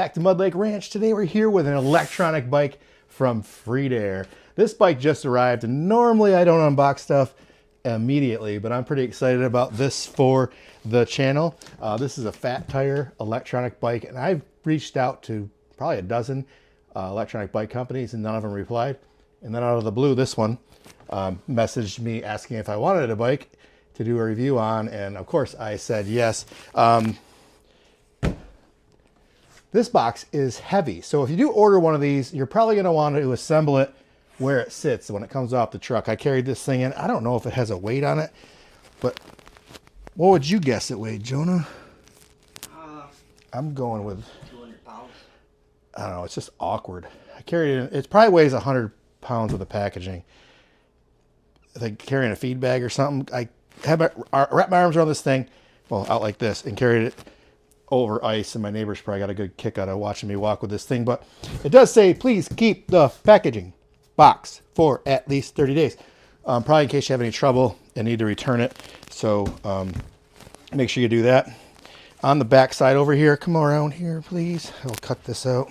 Back to Mud Lake Ranch. Today we're here with an electronic bike from Freedare. This bike just arrived, and normally I don't unbox stuff immediately, but I'm pretty excited about this for the channel. This is a fat tire electronic bike, and I've reached out to probably a dozen electronic bike companies, and none of them replied. And then out of the blue, this one messaged me asking if I wanted a bike to do a review on, and of course I said yes. This box is heavy, so if you do order one of these, you're probably going to want to assemble it where it sits when it comes off the truck. I carried this thing in. I don't know if it has a weight on it, but what would you guess it weighed, Jonah? I'm going with 200 pounds. I don't know. It's just awkward. I carried it in. It probably weighs 100 pounds with the packaging. I think carrying a feed bag or something. I wrapped my arms around this thing, well, out like this, and carried it over ice, and my neighbors probably got a good kick out of watching me walk with this thing. But it does say, please keep the packaging box for at least 30 days. Probably in case you have any trouble and need to return it. So make sure you do that. On the back side over here, come around here, please. I'll cut this out.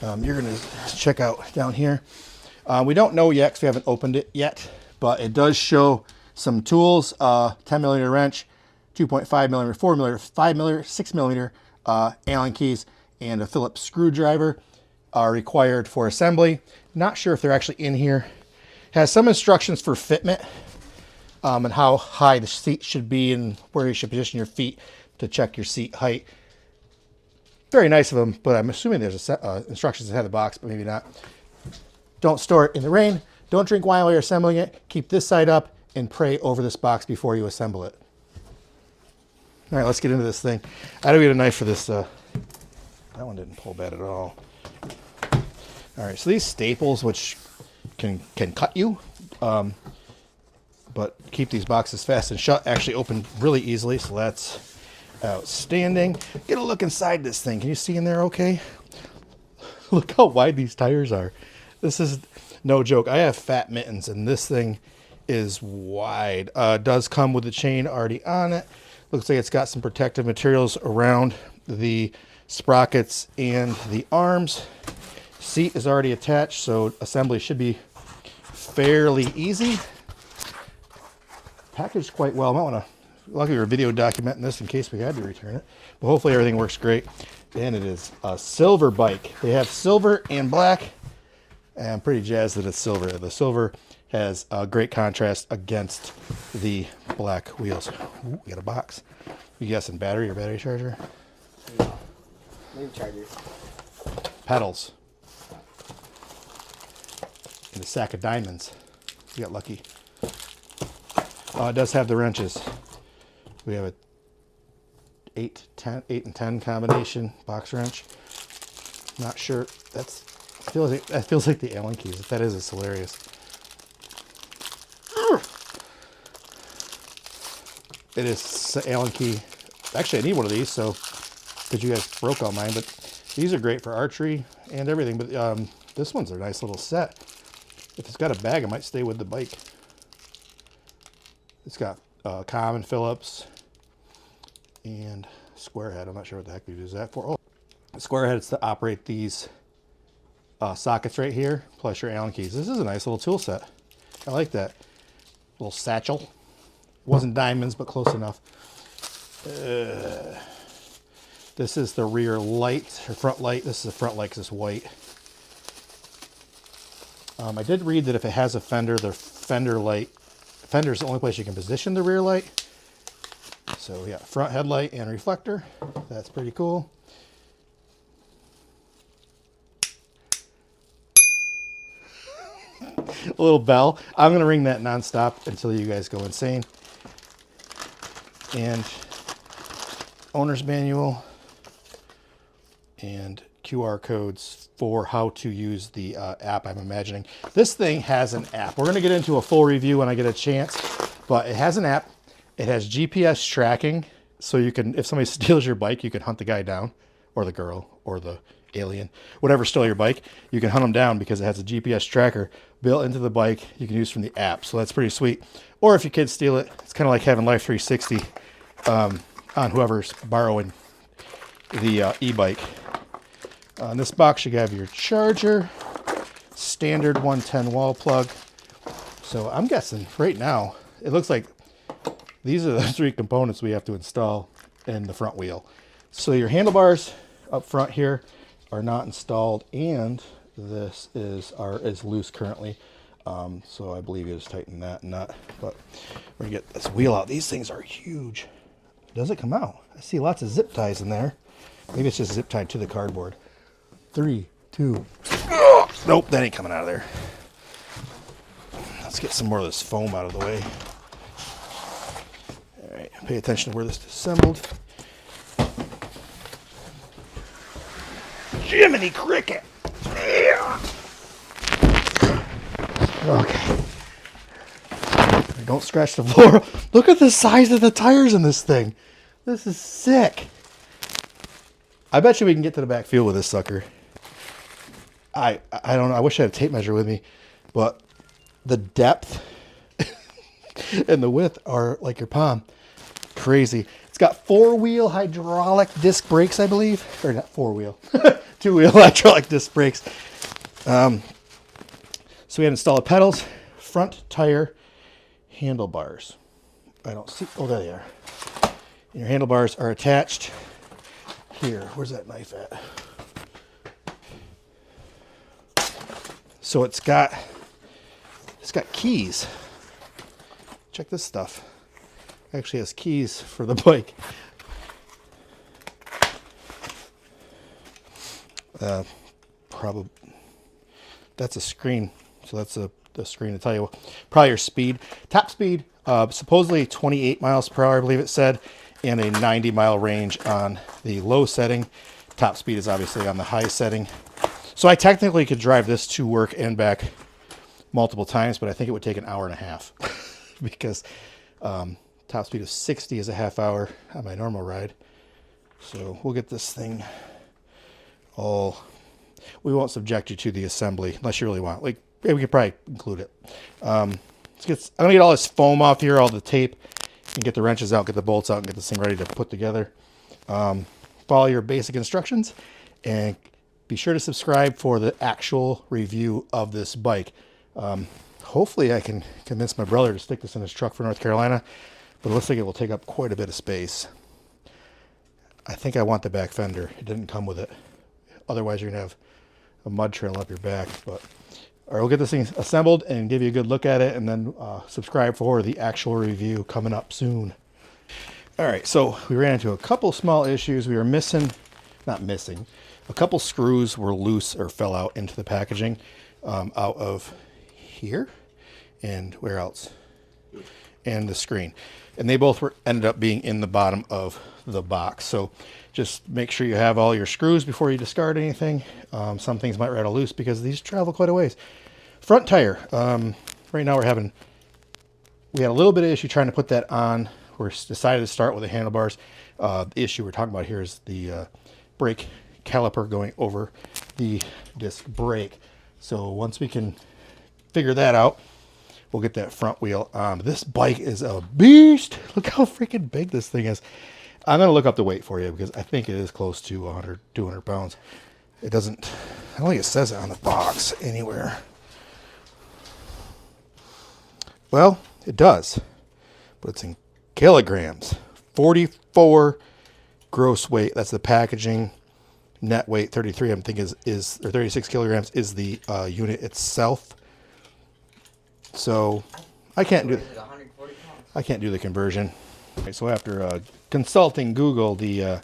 You're going to check out down here. We don't know yet because we haven't opened it yet, but it does show some tools, 10 millimeter wrench, 2.5 millimeter, 4 millimeter, 5 millimeter, 6 millimeter Allen keys, and a Phillips screwdriver are required for assembly. Not sure if they're actually in here. Has some instructions for fitment and how high the seat should be and where you should position your feet to check your seat height. Very nice of them, but I'm assuming there's instructions inside the box, but maybe not. Don't store it in the rain. Don't drink wine while you're assembling it. Keep this side up and pray over this box before you assemble it. All right, let's get into this thing. I don't get a knife for this. That one didn't pull bad at all. All right, so these staples, which can cut you, but keep these boxes fast and shut, actually open really easily, so that's outstanding. Get a look inside this thing. Can you see in there okay? Look how wide these tires are. This is no joke. I have fat mittens, and this thing is wide. It does come with the chain already on it. Looks like it's got some protective materials around the sprockets and the arms. Seat is already attached, so assembly should be fairly easy. Packaged quite well. I might want to, luckily we're video documenting this in case we had to return it, but hopefully everything works great. And it is a silver bike. They have silver and black, and I'm pretty jazzed that it's silver. The silver has a great contrast against the black wheels. Ooh, we got a box. You guessing battery or battery charger? No. Maybe charger. Pedals. And a sack of diamonds. You got lucky. It does have the wrenches. We have a 8 and 10 combination box wrench. Not sure. That feels like the Allen keys. If that is, it's hilarious. It is Allen key. Actually, I need one of these, so because you guys broke all mine. But these are great for archery and everything. But this one's a nice little set. If it's got a bag, it might stay with the bike. It's got common Phillips and square head. I'm not sure what the heck we use that for. Oh, the square head is to operate these sockets right here, plus your Allen keys. This is a nice little tool set. I like that. Little satchel. Wasn't diamonds, but close enough. This is the rear light, or front light. This is the front light because it's white. I did read that if it has a fender, the fender is the only place you can position the rear light. So we got front headlight and reflector. That's pretty cool. A little bell. I'm going to ring that nonstop until you guys go insane. And owner's manual and QR codes for how to use the app, I'm imagining. This thing has an app. We're going to get into a full review when I get a chance, but it has an app. It has GPS tracking, so you can, if somebody steals your bike, you can hunt the guy down, or the girl, or the alien, whatever stole your bike. You can hunt them down because it has a GPS tracker built into the bike you can use from the app. So that's pretty sweet. Or if your kids steal it, it's kind of like having Life 360 on whoever's borrowing the e-bike. In this box, you have your charger, standard 110 wall plug. So I'm guessing right now, it looks like these are the 3 components we have to install in the front wheel. So your handlebars up front here are not installed, and this is loose currently. So I believe you just tighten that nut. But we're gonna get this wheel out. These things are huge. Does it come out? I see lots of zip ties in there. Maybe it's just zip tied to the cardboard. 3, 2. Nope, that ain't coming out of there. Let's get some more of this foam out of the way. All right, pay attention to where this is assembled. Jiminy Cricket! Yeah. Okay. Don't scratch the floor. Look at the size of the tires in this thing. This is sick. I bet you we can get to the back field with this sucker. I don't know. I wish I had a tape measure with me, but the depth and the width are like your palm. Crazy. It's got 4-wheel hydraulic disc brakes, I believe. Or not 4-wheel. 2-wheel hydraulic disc brakes. So we had installed pedals, front tire, handlebars. I don't see. Oh, there they are. And your handlebars are attached here. Where's that knife at? So it's got keys. Check this stuff. It actually has keys for the bike. Probably that's a screen. So that's the screen to tell you probably your speed. Top speed, supposedly 28 miles per hour, I believe it said, and a 90-mile range on the low setting. Top speed is obviously on the high setting. So I technically could drive this to work and back multiple times, but I think it would take an hour and a half because top speed of 60 is a half hour on my normal ride. So we'll get this thing all. We won't subject you to the assembly unless you really want. Like, we could probably include it. I'm gonna get all this foam off here, all the tape, and get the wrenches out, get the bolts out, and get this thing ready to put together. Follow your basic instructions, and be sure to subscribe for the actual review of this bike. Hopefully I can convince my brother to stick this in his truck for North Carolina, but it looks like it will take up quite a bit of space. I think I want the back fender. It didn't come with it. Otherwise you're gonna have a mud trail up your back. But all right, we'll get this thing assembled and give you a good look at it, and then subscribe for the actual review coming up soon. All right, so we ran into a couple small issues. We were a couple screws were loose or fell out into the packaging, out of here and where else? And the screen. And they both ended up being in the bottom of the box. So just make sure you have all your screws before you discard anything. Some things might rattle loose because these travel quite a ways. Front tire. Right now we had a little bit of issue trying to put that on. We decided to start with the handlebars. The issue we're talking about here is the brake caliper going over the disc brake. So once we can figure that out, we'll get that front wheel on. This bike is a beast. Look how freaking big this thing is. I'm going to look up the weight for you because I think it is close to 100, 200 pounds. I don't think it says it on the box anywhere. Well, it does, but it's in kilograms. 44 gross weight. That's the packaging. Net weight 33. I'm thinking is or 36 kilograms is the unit itself. So I can't do the conversion. Okay, so after consulting Google, the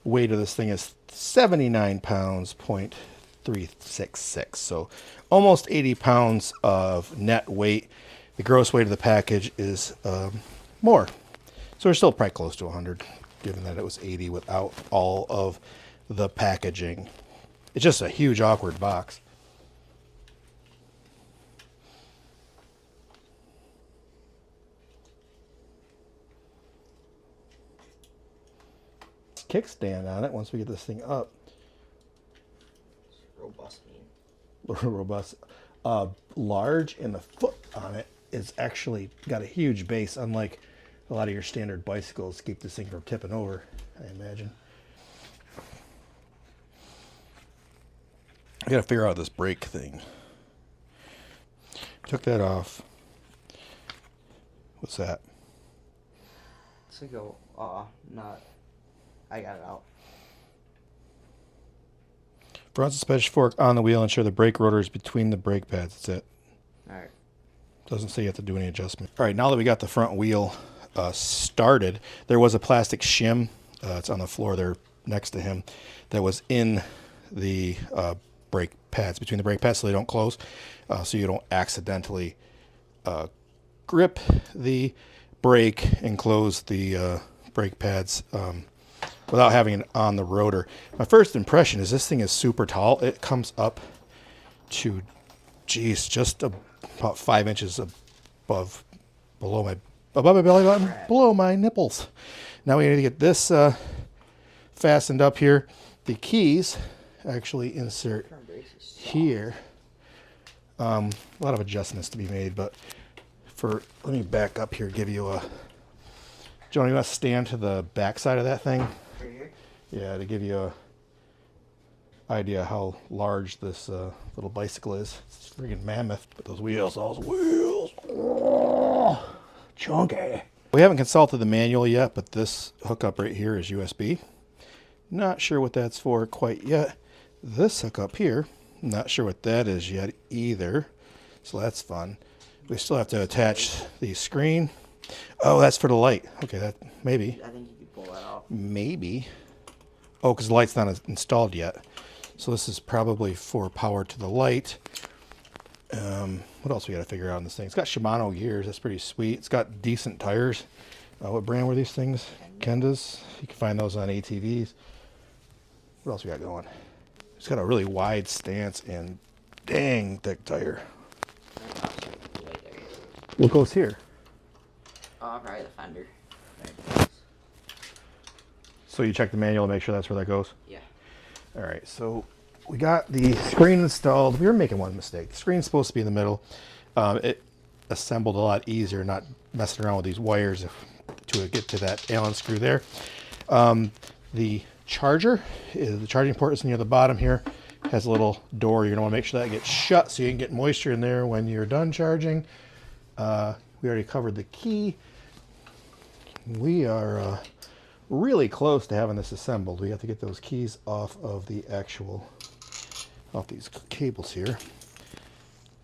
weight of this thing is 79 pounds, 0.366. So almost 80 pounds of net weight. The gross weight of the package is more. So we're still probably close to 100, given that it was 80 without all of the packaging. It's just a huge, awkward box. Kickstand on it once we get this thing up. Robust. Robust. Large, and the foot on it is actually got a huge base, unlike a lot of your standard bicycles. Keep this thing from tipping over, I imagine. I gotta figure out this brake thing. Took that off. What's that? It's like a nut. I got it out. Front suspension fork on the wheel. Ensure the brake rotor is between the brake pads. That's it. All right. Doesn't say you have to do any adjustment. All right, now that we got the front wheel started, there was a plastic shim. It's on the floor there next to him. That was in the brake pads, between the brake pads, so they don't close, so you don't accidentally grip the brake and close the brake pads without having it on the rotor. My first impression is this thing is super tall. It comes up to, geez, just about 5 inches above my belly button, below my nipples. Now we need to get this fastened up here. The keys actually insert here. A lot of adjustments to be made, but let me back up here, give you a, Johnny, you want to stand to the back side of that thing? Right here? Yeah, to give you a idea how large this little bicycle is. It's freaking mammoth. But those wheels, oh, chunky. We haven't consulted the manual yet, but this hookup right here is USB. Not sure what that's for quite yet. This hookup here, not sure what that is yet either. So that's fun. We still have to attach the screen. Oh, that's for the light. Okay, that maybe. I think you could pull that off. Maybe. Oh, because the light's not installed yet. So this is probably for power to the light. What else we got to figure out on this thing? It's got Shimano gears. That's pretty sweet. It's got decent tires. What brand were these things? Kendas. You can find those on ATVs. What else we got going? It's got a really wide stance and dang thick tire. What goes here? Oh, probably the fender. So you check the manual to make sure that's where that goes? Yeah. All right, so we got the screen installed. We were making one mistake. The screen's supposed to be in the middle. It assembled a lot easier, not messing around with these wires to get to that Allen screw there. The charger, the charging port is near the bottom here. Has a little door. You're going to want to make sure that gets shut so you can get moisture in there when you're done charging. We already covered the key. We are really close to having this assembled. We have to get those keys off of the off these cables here.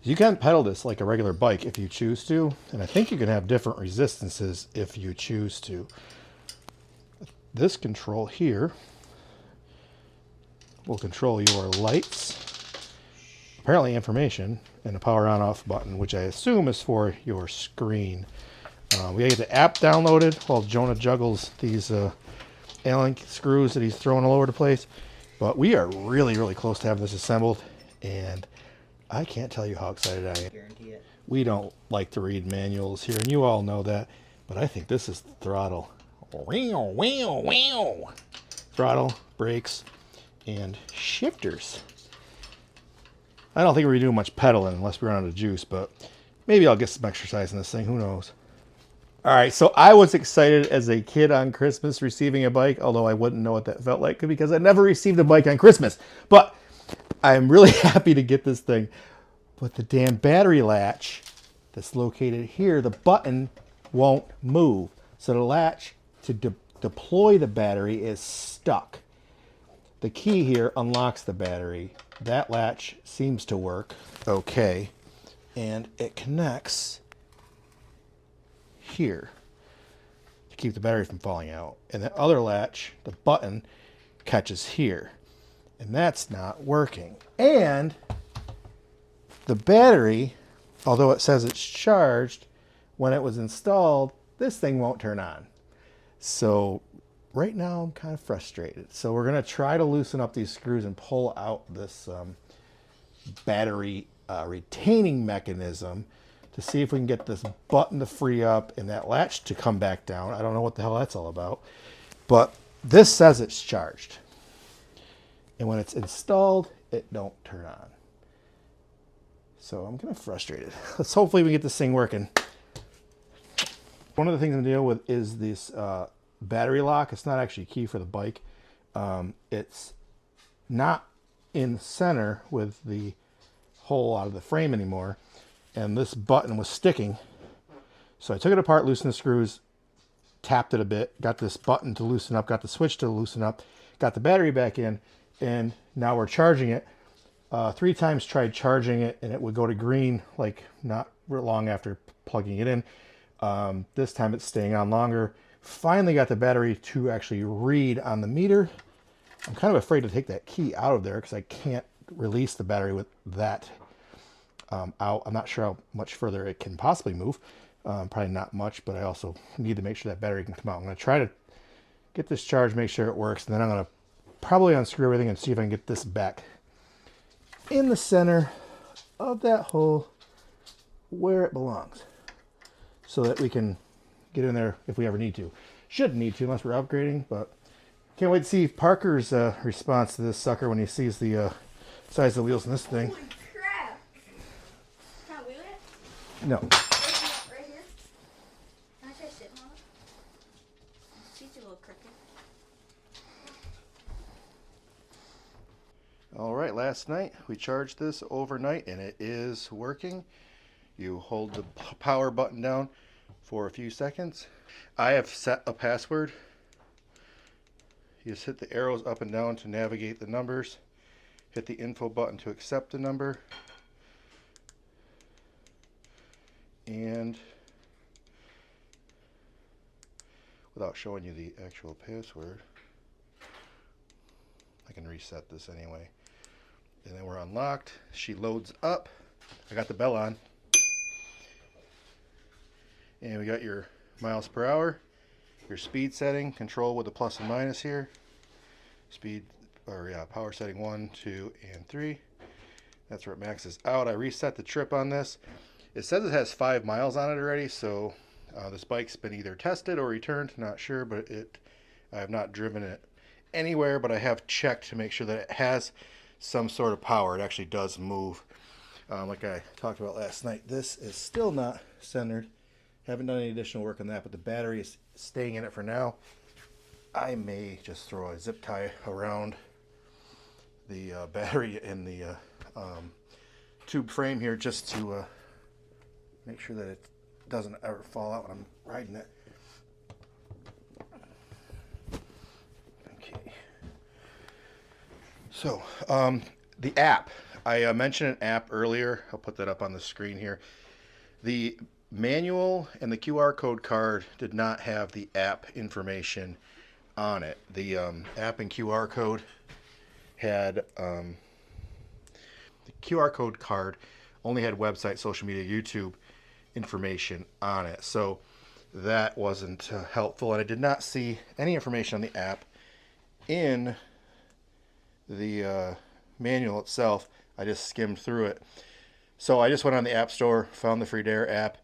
You can pedal this like a regular bike if you choose to, and I think you can have different resistances if you choose to. This control here will control your lights, apparently information, and a power on off button, which I assume is for your screen. We get the app downloaded while Jonah juggles these Allen screws that he's throwing all over the place. But we are really, really close to having this assembled, and I can't tell you how excited I am. Guarantee it. We don't like to read manuals here, and you all know that, but I think this is the throttle. Throttle, brakes, and shifters. I don't think we're doing much pedaling unless we run out of juice, but maybe I'll get some exercise in this thing. Who knows? All right, so I was excited as a kid on Christmas receiving a bike, although I wouldn't know what that felt like because I never received a bike on Christmas. But I'm really happy to get this thing. But the damn battery latch that's located here, the button won't move. So the latch to deploy the battery is stuck. The key here unlocks the battery. That latch seems to work okay. And it connects here to keep the battery from falling out. And the other latch, the button, catches here. And that's not working. And the battery, although it says it's charged, when it was installed, this thing won't turn on. So right now I'm kind of frustrated. So we're going to try to loosen up these screws and pull out this battery retaining mechanism to see if we can get this button to free up and that latch to come back down. I don't know what the hell that's all about. But this says it's charged. And when it's installed, it don't turn on. So I'm kind of frustrated. Let's hopefully we get this thing working. One of the things I'm dealing with is this battery lock. It's not actually a key for the bike. It's not in center with the hole out of the frame anymore, and this button was sticking. So I took it apart, loosened the screws, tapped it a bit, got this button to loosen up, got the switch to loosen up, got the battery back in, and now we're charging it. 3 times tried charging it, and it would go to green like not long after plugging it in. This time it's staying on longer. Finally got the battery to actually read on the meter. I'm kind of afraid to take that key out of there because I can't release the battery with that out. I'm not sure how much further it can possibly move. Probably not much, but I also need to make sure that battery can come out. I'm going to try to get this charged, make sure it works, and then I'm going to probably unscrew everything and see if I can get this back in the center of that hole where it belongs, so that we can get in there if we ever need to. Shouldn't need to unless we're upgrading, but can't wait to see Parker's response to this sucker when he sees the size of the wheels in this thing. Holy crap! Can I wheel it? No. Right here? Can I try sitting on it? Seat's a little crooked. All right, last night we charged this overnight and it is working. You hold the power button down for a few seconds. I have set a password. You just hit the arrows up and down to navigate the numbers. Hit the info button to accept the number. And without showing you the actual password, I can reset this anyway. And then we're unlocked. She loads up. I got the bell on. And we got your miles per hour, your speed setting, control with the plus and minus here. Speed, or yeah, power setting 1, 2, and 3. That's where it maxes out. I reset the trip on this. It says it has 5 miles on it already, so this bike's been either tested or returned, not sure, but I have not driven it anywhere, but I have checked to make sure that it has some sort of power. It actually does move. Like I talked about last night, this is still not centered. Haven't done any additional work on that, but the battery is staying in it for now. I may just throw a zip tie around the battery in the tube frame here just to make sure that it doesn't ever fall out when I'm riding it. Okay. So, the app. I mentioned an app earlier. I'll put that up on the screen here. The manual and the QR code card did not have the app information on it. The app and QR code had the QR code card only had website, social media, YouTube information on it, so that wasn't helpful. And I did not see any information on the app in the manual itself. I just skimmed through it. So I just went on the App Store, found the Freedare app,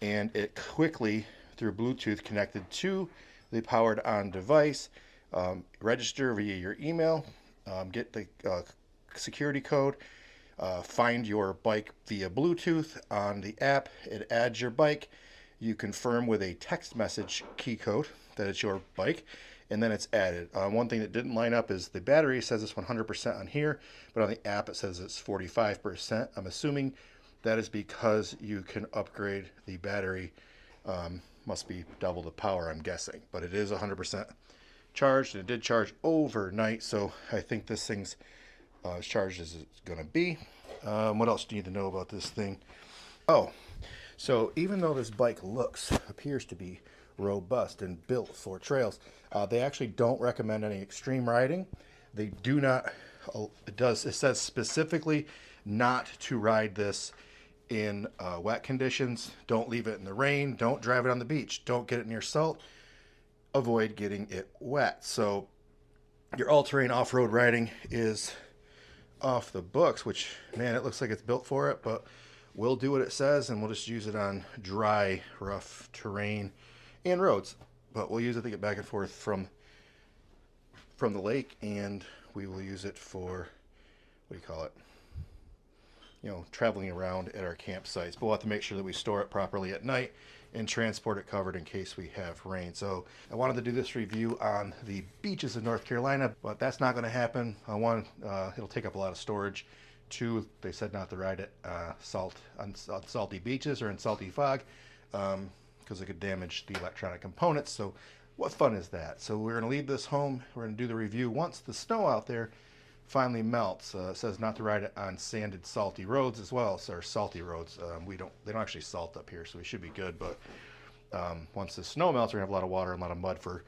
and it quickly, through Bluetooth, connected to the powered on device. Register via your email, get the security code, find your bike via Bluetooth on the app. It adds your bike. You confirm with a text message key code that it's your bike, and then it's added. One thing that didn't line up is the battery says it's 100% on here, but on the app it says it's 45%. I'm assuming that is because you can upgrade the battery. Must be double the power, I'm guessing, but it is 100% charged, and it did charge overnight, so I think this thing's as charged as it's gonna be. What else do you need to know about this thing? Oh, so even though this bike appears to be robust and built for trails, they actually don't recommend any extreme riding. They do not. It says specifically not to ride this in wet conditions. Don't leave it in the rain. Don't drive it on the beach. Don't get it near salt. Avoid getting it wet. So your all-terrain off-road riding is off the books, which, man, it looks like it's built for it, but we'll do what it says, and we'll just use it on dry, rough terrain and roads. But we'll use it to get back and forth from the lake, and we will use it for, what do you call it? traveling around at our campsites. But we'll have to make sure that we store it properly at night and transport it covered in case we have rain. So I wanted to do this review on the beaches of North Carolina, but that's not going to happen. One, it'll take up a lot of storage. Two, they said not to ride it on salty beaches or in salty fog because it could damage the electronic components. So what fun is that? So we're going to leave this home. We're going to do the review once the snow out there finally melts. It says not to ride it on sanded, salty roads as well, or salty roads. They don't actually salt up here, so we should be good. But once the snow melts, we're gonna have a lot of water and a lot of mud for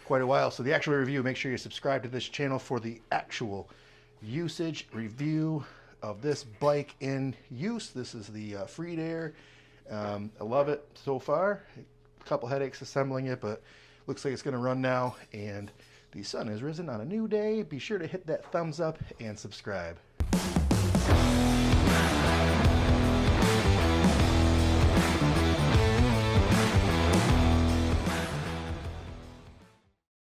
quite a while. So the actual review, make sure you subscribe to this channel for the actual usage review of this bike in use. This is the Freedare. I love it so far. A couple headaches assembling it, but looks like it's gonna run now. And the sun has risen on a new day. Be sure to hit that thumbs up and subscribe.